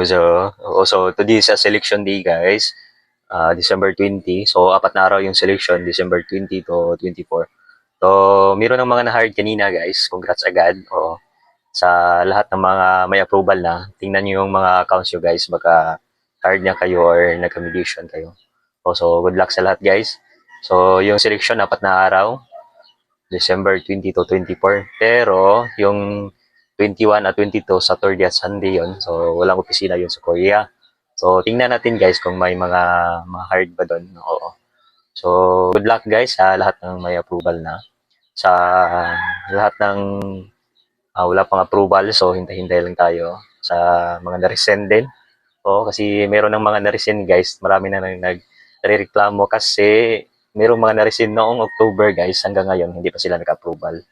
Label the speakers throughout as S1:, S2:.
S1: So today is a selection day, guys. December 20. So, 4 na araw yung selection, December 20 to 24. So, meron ng mga na-hired kanina, guys. Congrats agad. Sa lahat ng mga may approval na, tingnan nyo yung mga accounts nyo, guys. Baka hired na kayo or nag-mediation kayo. So, good luck sa lahat, guys. So, yung selection, 4 na araw. December 20 to 24. Pero, yung 21 at 22, Saturday at Sunday yon. So, walang opisina yun sa Korea. So, tingnan natin guys kung may mga hard ba doon. Oo. So, good luck guys sa lahat ng may approval na. Sa lahat ng wala pang approval, so hintay-hintay lang tayo. Sa mga na-resend din. Oo, kasi meron ng mga na-resend guys. Marami na nagrereklamo kasi merong mga na-resend noong October guys. Hanggang ngayon, hindi pa sila nag-approval.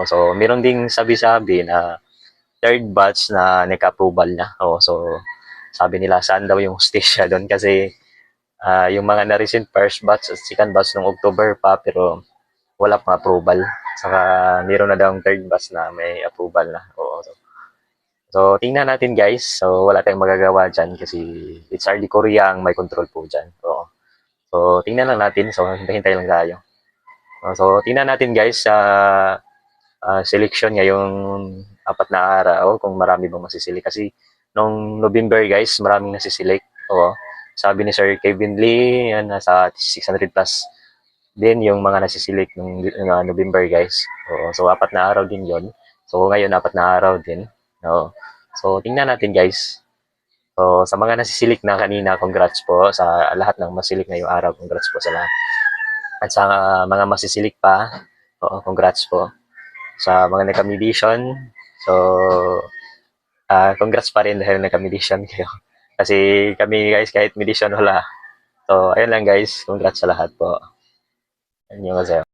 S1: So, meron ding sabi-sabi na third batch na nag-approval na. So, sabi nila saan daw yung hostesya doon kasi yung mga na-recent first batch at second batch ng October pa pero wala pang approval. Saka meron na daw third batch na may approval na. So, tingnan natin guys. So, wala tayong magagawa dyan kasi it's RD Korea ang may control po dyan. So, tingnan lang natin. So, hintay-hintay lang tayo. So, tingnan natin guys sa selection ngayong 4 na araw kung marami bang masisili. Kasi nung November guys, maraming nasiselect. Sabi ni Sir Kevin Lee, yan, nasa 600 plus din yung mga nasiselect nung November guys. So 4 na araw din yon. So ngayon 4 na araw din. So tingnan natin guys. So sa mga nasiselect na kanina, congrats po sa lahat ng masilik ngayong araw. Congrats po sa lahat. At sa mga masisilik pa, congrats po sa mga nagka-mediation. So, congrats pa rin dahil nagka-mediation kayo. Kasi kami guys, kahit mediation wala. So, ayun lang guys. Congrats sa lahat po. Annyeonghaseyo.